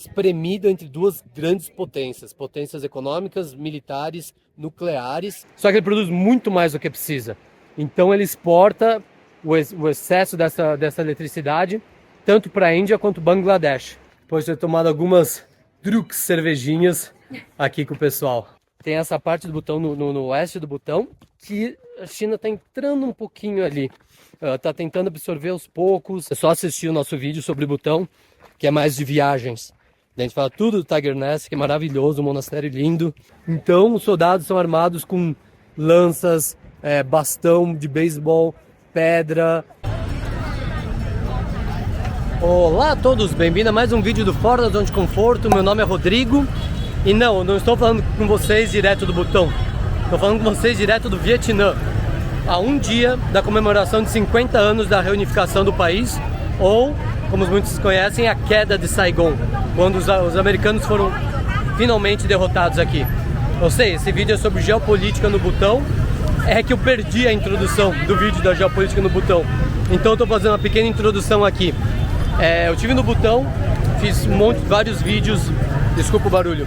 espremido entre duas grandes potências econômicas, militares, nucleares. Só que ele produz muito mais do que precisa. Então ele exporta o excesso dessa eletricidade tanto para a Índia quanto Bangladesh. Depois de ter tomado algumas truques cervejinhas aqui com o pessoal. Tem essa parte do Butão no oeste do Butão, que a China está entrando um pouquinho ali. Está tentando absorver aos poucos. É só assistir o nosso vídeo sobre o Butão, que é mais de viagens. A gente fala tudo do Tiger Nest, que é maravilhoso, um monastério lindo. Então os soldados são armados com lanças, bastão de beisebol, pedra. Olá a todos, bem-vindo a mais um vídeo do Fora da Zona de Conforto. Meu nome é Rodrigo e não estou falando com vocês direto do Butão. Estou falando com vocês direto do Vietnã. Há um dia da comemoração de 50 anos da reunificação do país, ou, como muitos conhecem, a queda de Saigon, quando os americanos foram finalmente derrotados aqui. Eu sei, esse vídeo é sobre geopolítica no Butão. É que eu perdi a introdução do vídeo da geopolítica no Butão. Então eu estou fazendo uma pequena introdução aqui. Eu estive no Butão, fiz vários vídeos, desculpa o barulho,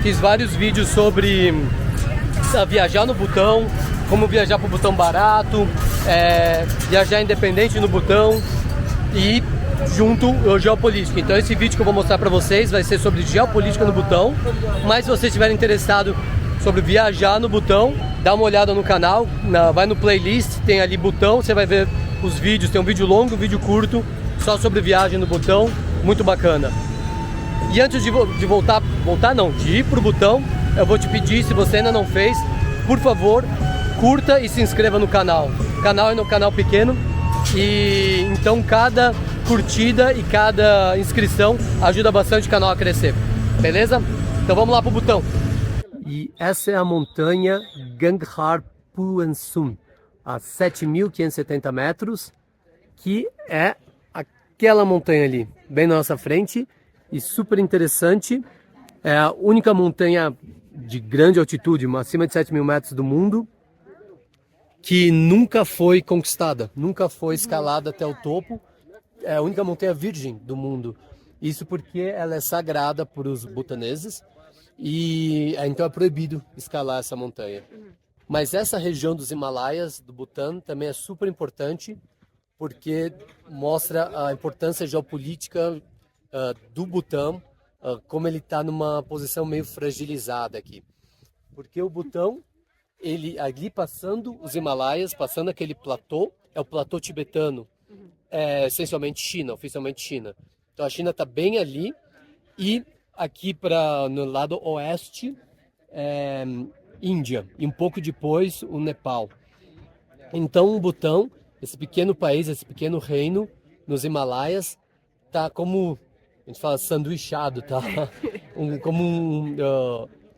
fiz vários vídeos sobre viajar no Butão, como viajar para o Butão barato, viajar independente no Butão e junto a geopolítica. Então esse vídeo que eu vou mostrar para vocês vai ser sobre geopolítica no Butão, mas se você estiver interessado sobre viajar no Butão, dá uma olhada no canal, vai no playlist, tem ali Butão, você vai ver os vídeos, tem um vídeo longo, um vídeo curto, só sobre viagem no Butão, muito bacana. E antes de ir pro Butão, eu vou te pedir, se você ainda não fez, por favor, curta e se inscreva no canal. O canal é um canal pequeno e então cada curtida e cada inscrição ajuda bastante o canal a crescer, beleza? Então vamos lá pro Butão. E essa é a montanha Ganghar Puan Sum, a 7.570 metros, que é aquela montanha ali, bem na nossa frente, e super interessante. É a única montanha de grande altitude, acima de 7.000 metros do mundo, que nunca foi conquistada, nunca foi escalada até o topo. É a única montanha virgem do mundo. Isso porque ela é sagrada para os butaneses e então é proibido escalar essa montanha. Mas essa região dos Himalaias, do Butão, também é super importante, porque mostra a importância geopolítica do Butão, como ele está numa posição meio fragilizada aqui. Porque o Butão, ele ali passando os Himalaias, passando aquele platô, é o platô tibetano, essencialmente China, oficialmente China. Então a China está bem ali e aqui no lado oeste, Índia, e um pouco depois o Nepal. Então o Butão, esse pequeno país, esse pequeno reino nos Himalaias, tá como a gente fala sanduichado, tá?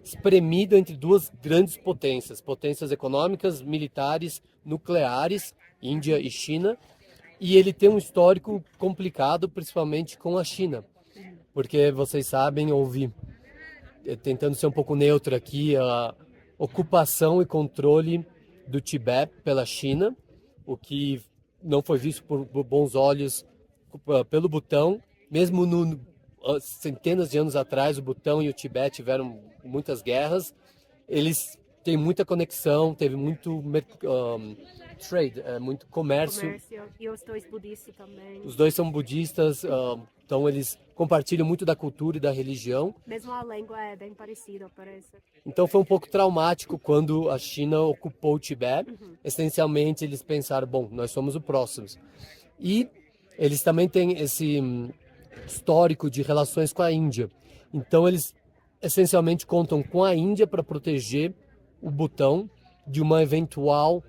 Espremido entre duas grandes potências econômicas, militares, nucleares, Índia e China. E ele tem um histórico complicado, principalmente com a China, porque vocês sabem, houve, tentando ser um pouco neutro aqui, a ocupação e controle do Tibete pela China, o que não foi visto por bons olhos pelo Butão. Mesmo centenas de anos atrás, o Butão e o Tibete tiveram muitas guerras. Eles têm muita conexão, teve muito trade, muito comércio. E os dois budistas também. Os dois são budistas, então eles compartilham muito da cultura e da religião. Mesmo a língua é bem parecida, parece. Então foi um pouco traumático quando a China ocupou o Tibete. Essencialmente eles pensaram, bom, nós somos os próximos. E eles também têm esse histórico de relações com a Índia. Então eles essencialmente contam com a Índia para proteger o Butão de uma eventual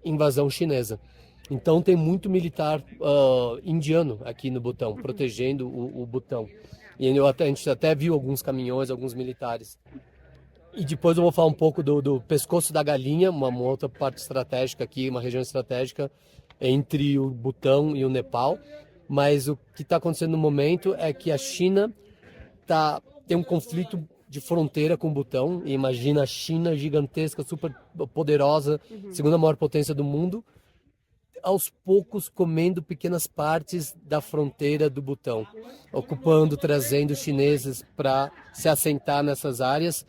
invasão chinesa. Então tem muito militar indiano aqui no Butão, protegendo o Butão. E a gente até viu alguns caminhões, alguns militares. E depois eu vou falar um pouco do pescoço da galinha, uma outra parte estratégica aqui, uma região estratégica entre o Butão e o Nepal. Mas o que está acontecendo no momento é que a China tem um conflito de fronteira com o Butão. E imagina a China gigantesca, super poderosa, segunda maior potência do mundo, aos poucos comendo pequenas partes da fronteira do Butão, ocupando, trazendo chineses para se assentar nessas áreas.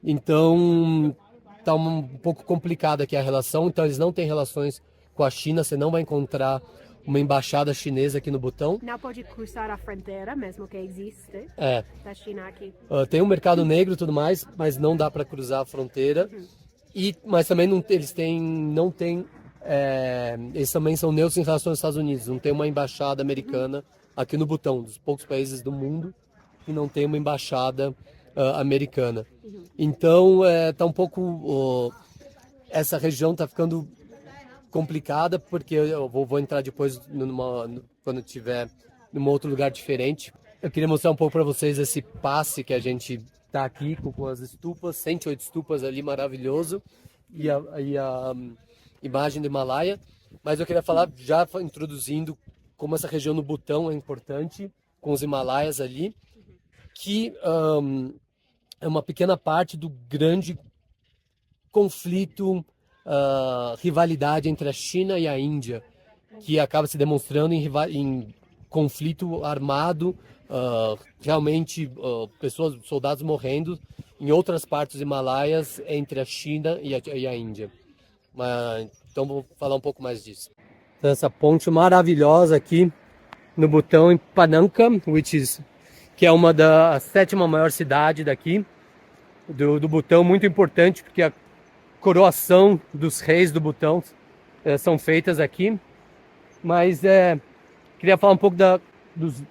Então, está um pouco complicada aqui a relação. Então, eles não têm relações com a China. Você não vai encontrar uma embaixada chinesa aqui no Butão. Não pode cruzar a fronteira, mesmo que existe, da China aqui. Tem um mercado negro e tudo mais, mas não dá para cruzar a fronteira. Mas também eles também são neutros em relação aos Estados Unidos. Não tem uma embaixada americana aqui no Butão, dos poucos países do mundo que não tem uma embaixada americana. Então, tá um pouco... essa região está ficando complicada, porque eu vou entrar depois quando estiver em um outro lugar diferente. Eu queria mostrar um pouco para vocês esse passe que a gente tá aqui com as estupas, 108 estupas ali, maravilhoso, e a imagem do Himalaia. Mas eu queria falar, já introduzindo como essa região no Butão é importante, com os Himalaias ali, que é uma pequena parte do grande conflito, rivalidade entre a China e a Índia, que acaba se demonstrando em conflito armado, realmente soldados morrendo em outras partes dos Himalaias entre a China e a Índia. Então vou falar um pouco mais disso. Então, essa ponte maravilhosa aqui no Butão, em Pananka, que é uma da sétima maior cidade daqui do Butão, muito importante porque a coroação dos reis do Butão são feitas aqui. Mas queria falar um pouco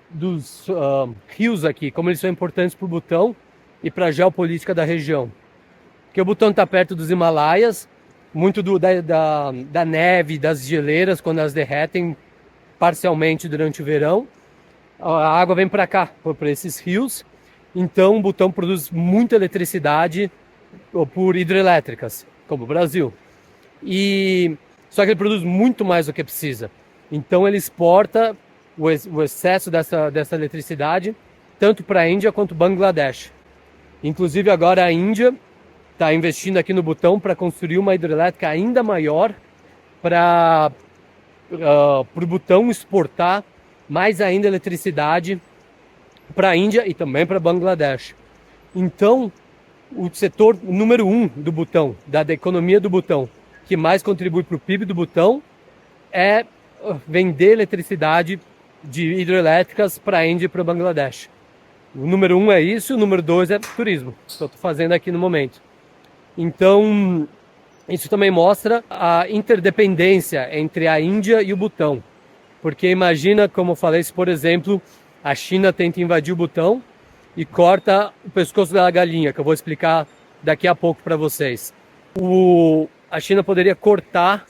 dos rios aqui, como eles são importantes para o Butão e para a geopolítica da região. Porque o Butão está perto dos Himalaias, muito da neve, das geleiras, quando elas derretem parcialmente durante o verão. A água vem para cá, para esses rios. Então o Butão produz muita eletricidade por hidrelétricas, como o Brasil. Só que ele produz muito mais do que precisa. Então ele exporta o excesso dessa eletricidade tanto para a Índia quanto Bangladesh. Inclusive agora a Índia está investindo aqui no Butão para construir uma hidrelétrica ainda maior para o Butão exportar mais ainda eletricidade para a Índia e também para Bangladesh. Então, o setor número 1 do Butão, da economia do Butão, que mais contribui para o PIB do Butão, é vender eletricidade de hidrelétricas para a Índia e para o Bangladesh. O número 1 é isso, o número 2 é turismo, que eu estou fazendo aqui no momento. Então, isso também mostra a interdependência entre a Índia e o Butão. Porque imagina, como eu falei, se por exemplo, a China tenta invadir o Butão e corta o pescoço da galinha, que eu vou explicar daqui a pouco para vocês. A China poderia cortar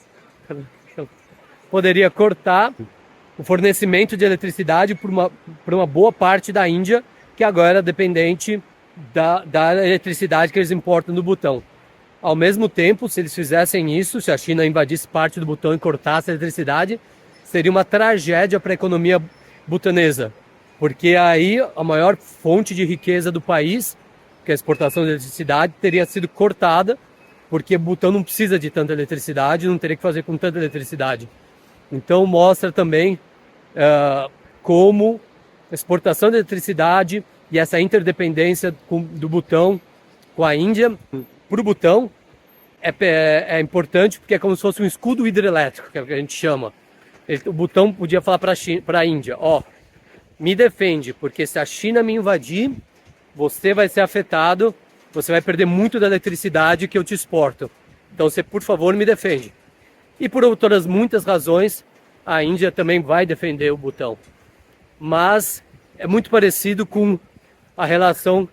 o fornecimento de eletricidade por uma boa parte da Índia, que agora é dependente da eletricidade que eles importam do Butão. Ao mesmo tempo, se eles fizessem isso, se a China invadisse parte do Butão e cortasse a eletricidade, seria uma tragédia para a economia butanesa, porque aí a maior fonte de riqueza do país, que é a exportação de eletricidade, teria sido cortada, porque o Butão não precisa de tanta eletricidade, não teria que fazer com tanta eletricidade. Então mostra também como a exportação de eletricidade e essa interdependência do Butão com a Índia, para o Butão, é importante porque é como se fosse um escudo hidrelétrico, que é o que a gente chama. O Butão podia falar para a Índia, me defende, porque se a China me invadir, você vai ser afetado, você vai perder muito da eletricidade que eu te exporto. Então você, por favor, me defende. E por outras muitas razões, a Índia também vai defender o Butão. Mas é muito parecido com a relação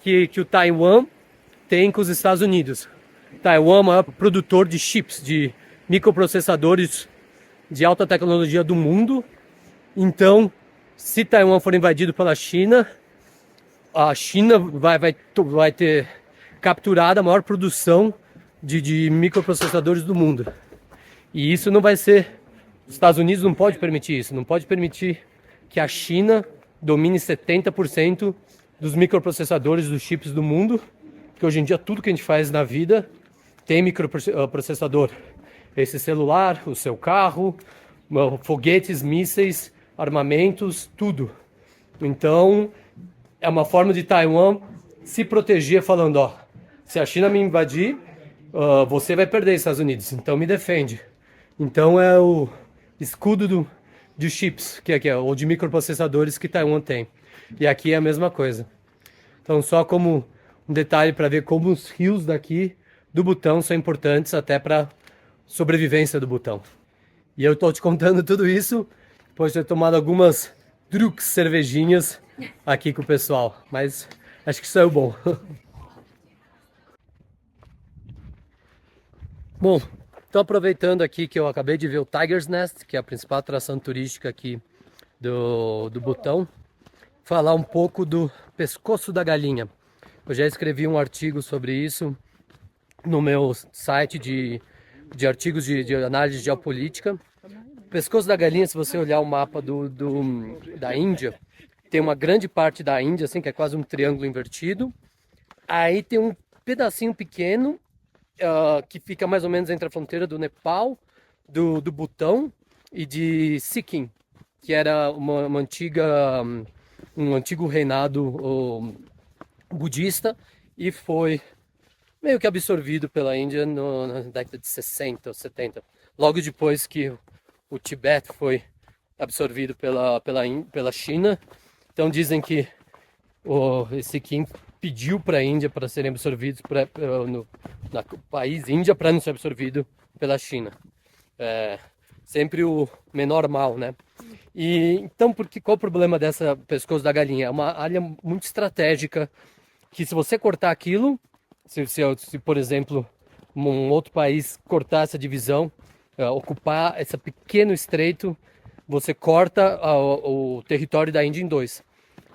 que o Taiwan tem com os Estados Unidos. Taiwan é o maior produtor de chips, de microprocessadores de alta tecnologia do mundo. Então, se Taiwan for invadido pela China, a China vai ter capturado a maior produção de microprocessadores do mundo. E isso não vai ser... Os Estados Unidos não pode permitir isso, não pode permitir que a China domine 70% dos microprocessadores, dos chips do mundo, porque hoje em dia tudo que a gente faz na vida tem microprocessador. Esse celular, o seu carro, foguetes, mísseis, armamentos, tudo. Então, é uma forma de Taiwan se proteger falando, ó, se a China me invadir, você vai perder, Estados Unidos, então me defende. Então é o escudo de chips, que é, ou de microprocessadores que Taiwan tem. E aqui é a mesma coisa. Então só como um detalhe para ver como os rios daqui do Butão são importantes até para sobrevivência do Butão. E eu tô te contando tudo isso depois de ter tomado algumas drugs cervejinhas aqui com o pessoal. Mas acho que saiu bom. Bom, então aproveitando aqui que eu acabei de ver o Tiger's Nest, que é a principal atração turística aqui do Butão, falar um pouco do pescoço da galinha. Eu já escrevi um artigo sobre isso no meu site de artigos de análise geopolítica. O pescoço da galinha, se você olhar o mapa da Índia, tem uma grande parte da Índia, assim, que é quase um triângulo invertido. Aí tem um pedacinho pequeno que fica mais ou menos entre a fronteira do Nepal, do Butão e de Sikkim, que era um antigo reinado budista e foi meio que absorvido pela Índia na década de 60 ou 70, logo depois que o Tibete foi absorvido pela China. Então dizem que esse Sikkim pediu para a Índia para serem absorvidos no país Índia para não ser absorvido pela China. Sempre o menor mal, né? E então, qual o problema dessa pescoço da galinha? É uma área muito estratégica que, se você cortar aquilo, se por exemplo um outro país cortar essa divisão, ocupar esse pequeno estreito, você corta o território da Índia em dois.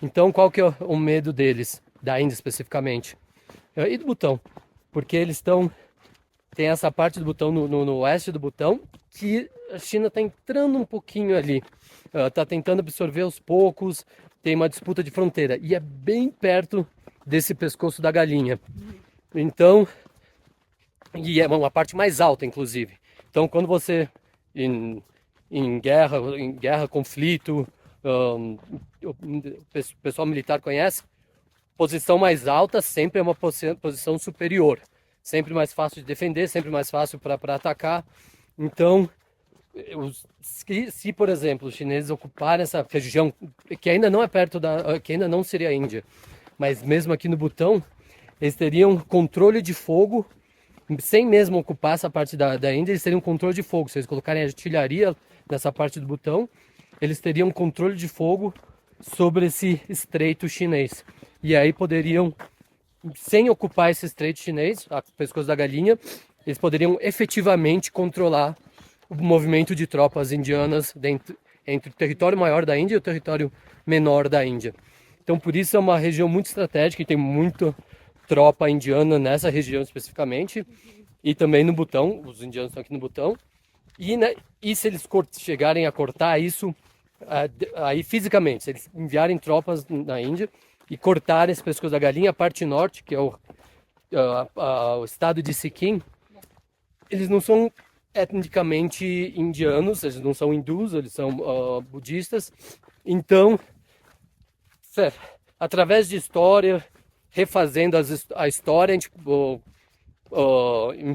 Então, qual que é o medo deles, da Índia especificamente? E do Butão, porque eles tem essa parte do Butão no oeste do Butão, que a China está entrando um pouquinho ali, está tentando absorver aos poucos, tem uma disputa de fronteira, e é bem perto desse pescoço da galinha. Então, e é uma parte mais alta, inclusive. Então, quando você, em guerra, conflito, o pessoal militar conhece, posição mais alta sempre é uma posição superior, sempre mais fácil de defender, sempre mais fácil para atacar. Então, se por exemplo os chineses ocuparem essa região que ainda não é que ainda não seria a Índia, mas mesmo aqui no Butão, eles teriam controle de fogo, sem mesmo ocupar essa parte da Índia, eles teriam controle de fogo. Se eles colocarem artilharia nessa parte do Butão, eles teriam controle de fogo sobre esse estreito chinês. E aí poderiam, sem ocupar esse estreito chinês, a pescoço da galinha, eles poderiam efetivamente controlar o movimento de tropas indianas entre o território maior da Índia e o território menor da Índia. Então, por isso é uma região muito estratégica e tem muita tropa indiana nessa região especificamente. E também no Butão, os indianos estão aqui no Butão. E se eles chegarem a cortar isso, aí fisicamente, se eles enviarem tropas na Índia e cortarem esse pescoço da galinha, a parte norte, que é o estado de Sikkim, eles não são etnicamente indianos, eles não são hindus, eles são budistas. Então, através de história, refazendo a história, a gente,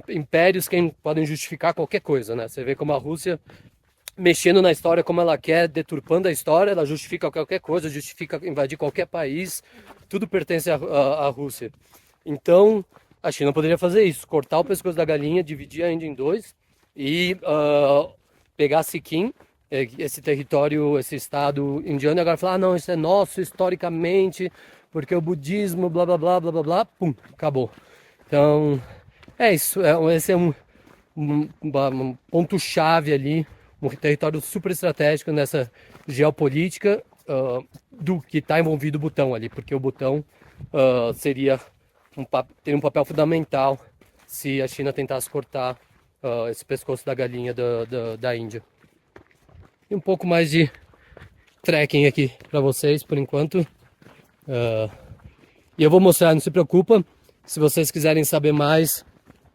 impérios que podem justificar qualquer coisa, né? Você vê como a Rússia, mexendo na história como ela quer, deturpando a história, ela justifica qualquer coisa, justifica invadir qualquer país, tudo pertence à Rússia. Então, a China poderia fazer isso, cortar o pescoço da galinha, dividir a Índia em dois e pegar Sikkim, esse território, esse estado indiano, e agora falar, não, isso é nosso historicamente, porque o budismo, blá blá blá blá blá blá, pum, acabou. Então, é isso, esse é um ponto-chave ali, um território super estratégico nessa geopolítica do que está envolvido o Butão ali, porque o Butão teria um papel fundamental se a China tentasse cortar esse pescoço da galinha da Índia. E um pouco mais de trekking aqui para vocês por enquanto. E eu vou mostrar, não se preocupa, se vocês quiserem saber mais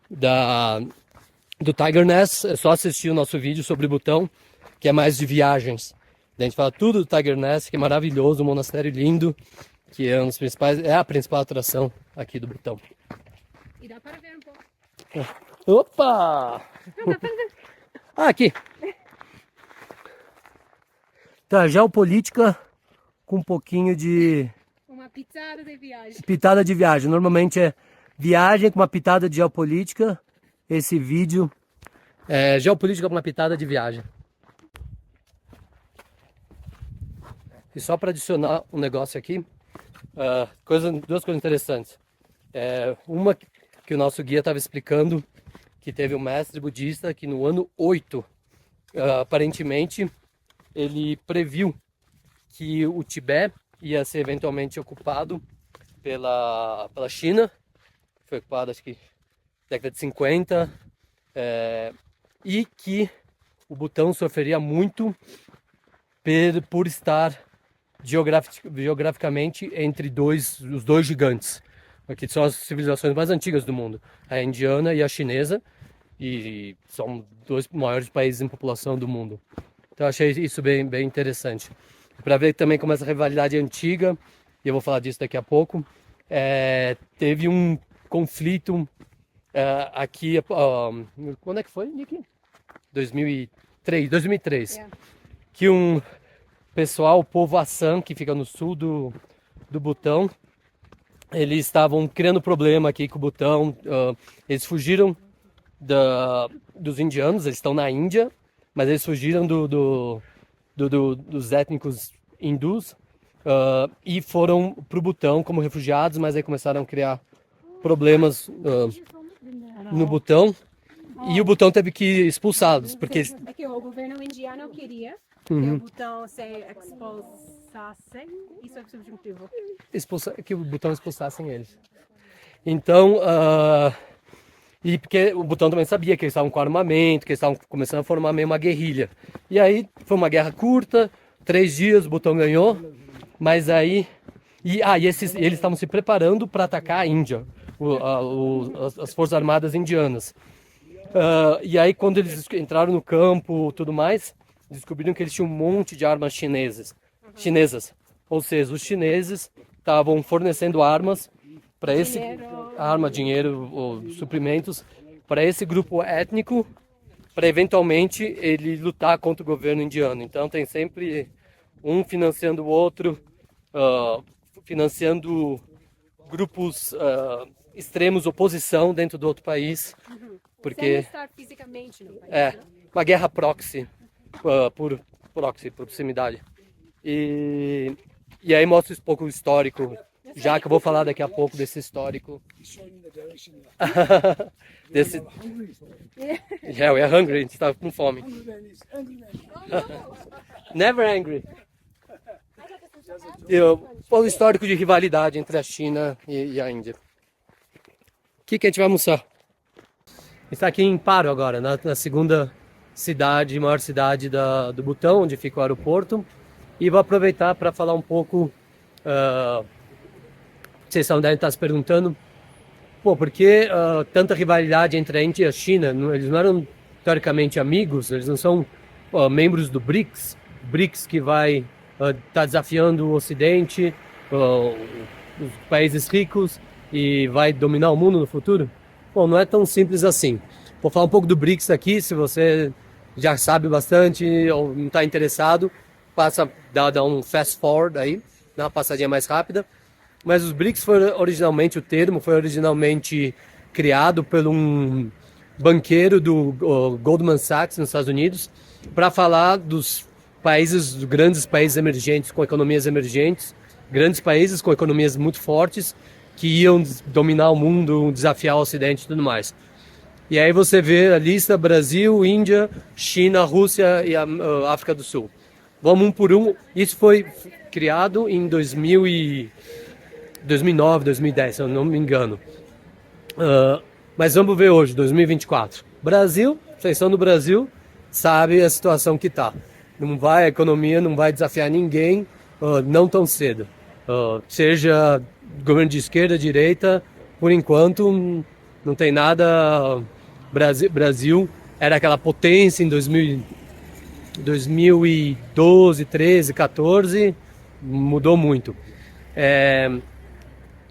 do Tiger Nest, é só assistir o nosso vídeo sobre o Butão. que é mais de viagens. A gente fala tudo do Tiger Nest, que é maravilhoso, um monastério lindo, que é um dos principais, é a principal atração aqui do Butão. E dá para ver um pouco. Opa! Ah, aqui. Tá, geopolítica com um pouquinho de Uma pitada de viagem. pitada de viagem. Normalmente é viagem com uma pitada de geopolítica. Esse vídeo é geopolítica com uma pitada de viagem. E só para adicionar um negócio aqui, duas coisas interessantes. Uma que o nosso guia estava explicando, que teve um mestre budista que no ano 8, aparentemente, ele previu que o Tibete ia ser eventualmente ocupado pela China. Foi ocupado, acho que na década de 50. E que o Butão sofreria muito por estar geograficamente entre os dois gigantes, que são as civilizações mais antigas do mundo, a indiana e a chinesa, e são dois maiores países em população do mundo. Então eu achei isso bem interessante. Para ver também como essa rivalidade é antiga, e eu vou falar disso daqui a pouco, teve um conflito aqui, quando é que foi, Nick? 2003, que um pessoal, o povo Assam, que fica no sul do Butão, eles estavam criando problema aqui com o Butão. Eles fugiram dos indianos, eles estão na Índia, mas eles fugiram dos étnicos hindus e foram para o Butão como refugiados, mas aí começaram a criar problemas no Butão, e o Butão teve que expulsá-los, porque É que o governo indiano queria que o Butão se expulsasse. Isso é subjuntivo. Que o Butão expulsassem eles. Então, e porque o Butão também sabia que eles estavam com armamento, que eles estavam começando a formar meio uma guerrilha. E aí foi uma guerra curta, 3 dias o Butão ganhou, mas aí... eles estavam se preparando para atacar a Índia, as forças armadas indianas. E aí quando eles entraram no campo tudo mais, descobriram que eles tinham um monte de armas chinesas. Ou seja, os chineses estavam fornecendo armas para dinheiro ou suprimentos para esse grupo étnico, para eventualmente ele lutar contra o governo indiano. Então tem sempre um financiando o outro, financiando grupos extremos, oposição dentro do outro país, porque Sem estar fisicamente no país. uma guerra proxy, por proximidade. E aí mostra um pouco o histórico, já que eu vou falar daqui a pouco desse histórico. Yeah, we are hungry, a gente está com fome. Never angry. O histórico de rivalidade entre a China e a Índia. O que a gente vai almoçar? Está aqui em Paro agora, na segunda maior cidade do Butão, onde fica o aeroporto. E vou aproveitar para falar um pouco, vocês devem estar se perguntando, por que tanta rivalidade entre a Índia e a China? Eles não eram teoricamente amigos, eles não são membros do BRICS, que vai estar desafiando o Ocidente, os países ricos, e vai dominar o mundo no futuro? Bom, não é tão simples assim. Vou falar um pouco do BRICS aqui, se você já sabe bastante ou não está interessado, dá um fast forward aí, dá uma passadinha mais rápida. Mas os BRICS o termo foi originalmente criado por um banqueiro do Goldman Sachs nos Estados Unidos, para falar dos grandes países emergentes, com economias emergentes, grandes países com economias muito fortes, que iam dominar o mundo, desafiar o Ocidente e tudo mais. E aí você vê a lista: Brasil, Índia, China, Rússia e a África do Sul. Vamos um por um. Isso foi criado em 2009, 2010, se eu não me engano. Mas vamos ver hoje, 2024. Brasil, vocês são do Brasil, sabe a situação que está. A economia não vai desafiar ninguém, não tão cedo. Seja governo de esquerda, direita, por enquanto não tem nada. Brasil era aquela potência em 2000, 2012, 13, 14, mudou muito.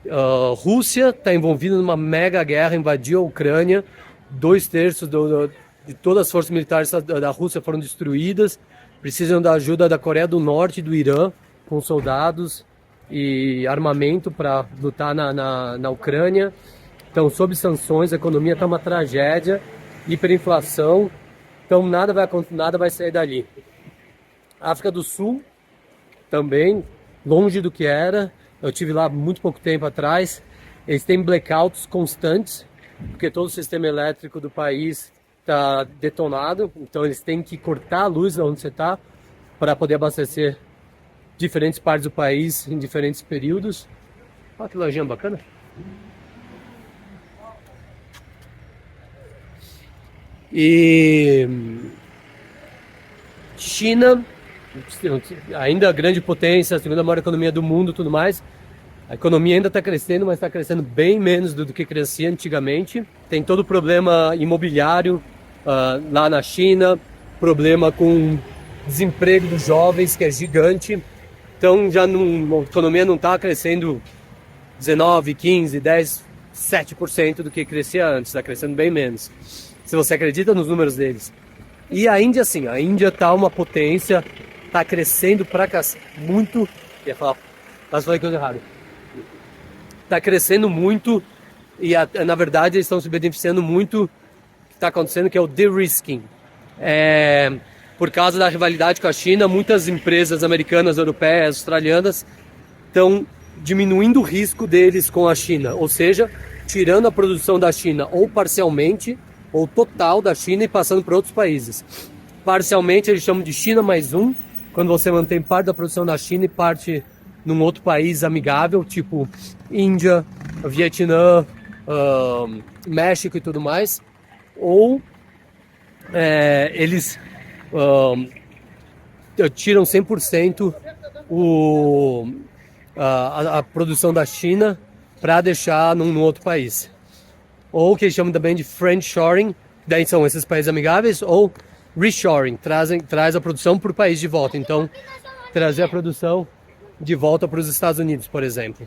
A Rússia está envolvida numa mega guerra, invadiu a Ucrânia, 2/3 de todas as forças militares da Rússia foram destruídas, precisam da ajuda da Coreia do Norte e do Irã, com soldados e armamento para lutar na Ucrânia. Então, sob sanções, a economia está uma tragédia, hiperinflação, então nada vai sair dali. África do Sul, também, longe do que era, eu tive lá muito pouco tempo atrás, eles têm blackouts constantes, porque todo o sistema elétrico do país está detonado, então eles têm que cortar a luz onde você está para poder abastecer diferentes partes do país em diferentes períodos. Olha que lojinha bacana. E China, ainda a grande potência, a segunda maior economia do mundo, tudo mais. A economia ainda está crescendo, mas está crescendo bem menos do que crescia antigamente. Tem todo o problema imobiliário lá na China, problema com desemprego dos jovens, que é gigante. Então já a economia não está crescendo 19, 15, 10, 7% do que crescia antes, está crescendo bem menos. Se você acredita nos números deles. E a Índia, sim, a Índia está uma potência, está crescendo pra muito. Ia falar, quase falei coisa errada. Está crescendo muito e na verdade eles estão se beneficiando muito do que está acontecendo, que é o de-risking. Por causa da rivalidade com a China, muitas empresas americanas, europeias, australianas estão diminuindo o risco deles com a China, ou seja, tirando a produção da China ou parcialmente ou total da China e passando para outros países. Parcialmente eles chamam de China mais um, quando você mantém parte da produção da China e parte num outro país amigável, tipo Índia, Vietnã, México e tudo mais. Ou eles tiram 100% a produção da China para deixar num outro país. Ou que eles chamam também de friendshoring, daí são esses países amigáveis, ou reshoring, traz a produção para o país de volta. Então, trazer a produção de volta para os Estados Unidos, por exemplo.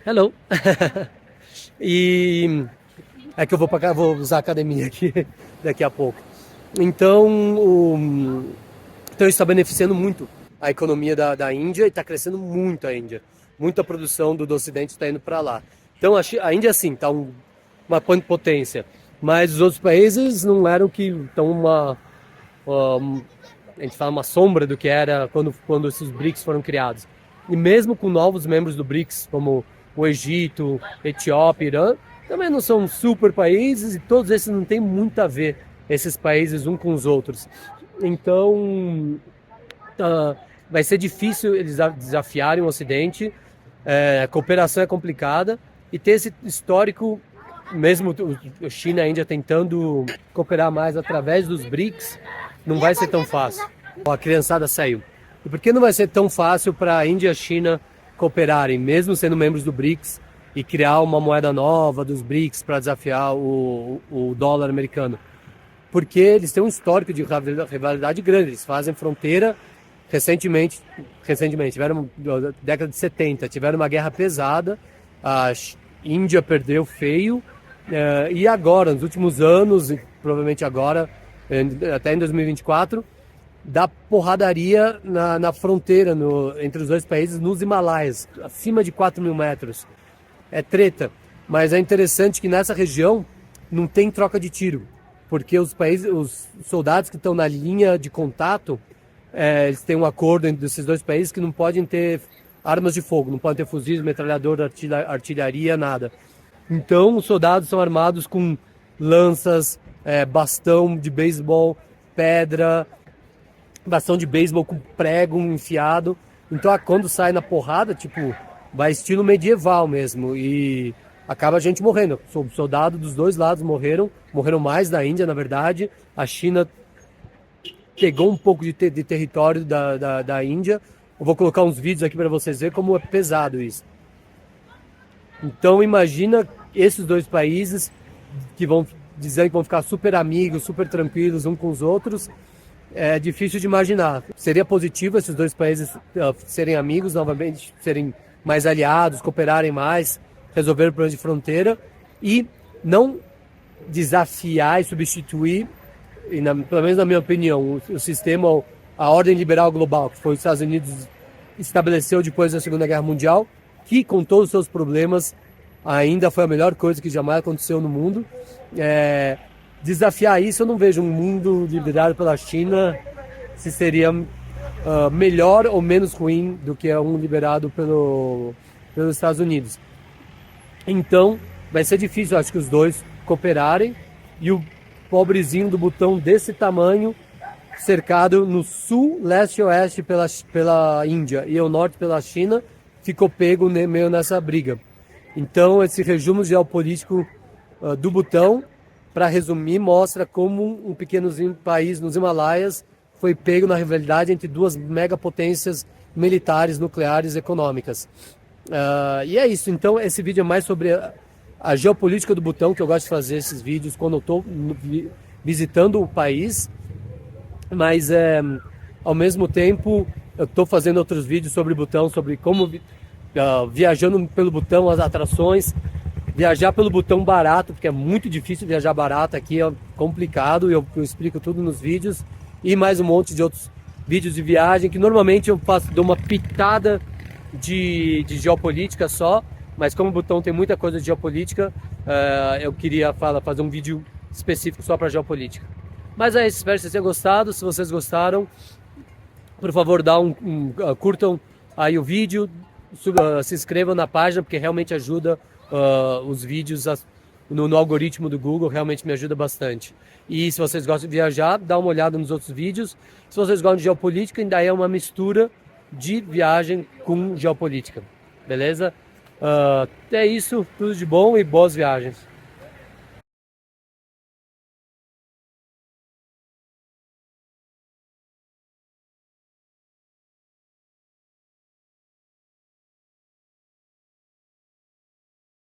Hello! E é que eu vou usar a academia aqui daqui a pouco. Então isso está beneficiando muito a economia da Índia e está crescendo muito a Índia. Muita produção do Ocidente está indo para lá. Então a Índia, sim, está uma potência. Mas os outros países não eram que estão a gente fala uma sombra do que era quando esses BRICS foram criados. E mesmo com novos membros do BRICS, como o Egito, Etiópia, Irã, também não são super países e todos esses não têm muito a ver, esses países uns com os outros. Então vai ser difícil eles desafiarem o Ocidente, a cooperação é complicada e ter esse histórico, mesmo a China e a Índia tentando cooperar mais através dos BRICS, não vai ser tão fácil. A criançada saiu. E por que não vai ser tão fácil para a Índia e a China cooperarem, mesmo sendo membros do BRICS, e criar uma moeda nova dos BRICS para desafiar o dólar americano? Porque eles têm um histórico de rivalidade grande, eles fazem fronteira recentemente tiveram, na década de 70, tiveram uma guerra pesada, a Índia perdeu feio, e agora, nos últimos anos, provavelmente agora, até em 2024, dá porradaria na fronteira entre os dois países, nos Himalaias, acima de 4.000 metros. É treta, mas é interessante que nessa região não tem troca de tiro, porque os soldados que estão na linha de contato, eles têm um acordo entre esses dois países que não podem ter armas de fogo, não podem ter fuzis, metralhador, artilharia, nada. Então os soldados são armados com lanças, bastão de beisebol, pedra, bastão de beisebol com prego enfiado. Então quando sai na porrada, tipo, vai estilo medieval mesmo, e acaba a gente morrendo. Soldados dos dois lados morreram mais da Índia, na verdade. A China pegou um pouco de território da Índia. Eu vou colocar uns vídeos aqui para vocês verem como é pesado isso. Então imagina esses dois países que vão dizendo que vão ficar super amigos, super tranquilos uns com os outros, é difícil de imaginar. Seria positivo esses dois países serem amigos, novamente serem mais aliados, cooperarem mais, resolver problemas de fronteira e não desafiar e substituir, pelo menos na minha opinião, o sistema, a ordem liberal global, que foi os Estados Unidos estabeleceu depois da Segunda Guerra Mundial, que com todos os seus problemas ainda foi a melhor coisa que jamais aconteceu no mundo. Desafiar isso, eu não vejo um mundo liderado pela China se seria melhor ou menos ruim do que um liberado pelos Estados Unidos. Então, vai ser difícil, acho que os dois cooperarem e o pobrezinho do Butão desse tamanho, cercado no sul, leste e oeste pela Índia e ao norte pela China, ficou pego meio nessa briga. Então, esse resumo geopolítico do Butão, para resumir, mostra como um pequenozinho país nos Himalaias foi pego na rivalidade entre duas megapotências militares, nucleares e econômicas. E é isso. Então, esse vídeo é mais sobre a geopolítica do Butão, que eu gosto de fazer esses vídeos quando eu estou visitando o país. Mas, ao mesmo tempo, eu estou fazendo outros vídeos sobre o Butão, sobre como viajando pelo Butão, as atrações, viajar pelo Butão barato, porque é muito difícil viajar barato aqui, é complicado, eu explico tudo nos vídeos, e mais um monte de outros vídeos de viagem, que normalmente eu dou uma pitada de geopolítica só, mas como o Butão tem muita coisa de geopolítica, eu queria fazer um vídeo específico só para geopolítica. Mas é isso, espero que vocês tenham gostado. Se vocês gostaram, por favor, curtam aí o vídeo, se inscrevam na página, porque realmente ajuda os vídeos no algoritmo do Google, realmente me ajuda bastante. E se vocês gostam de viajar, dá uma olhada nos outros vídeos. Se vocês gostam de geopolítica, ainda é uma mistura de viagem com geopolítica, beleza? É isso, tudo de bom e boas viagens.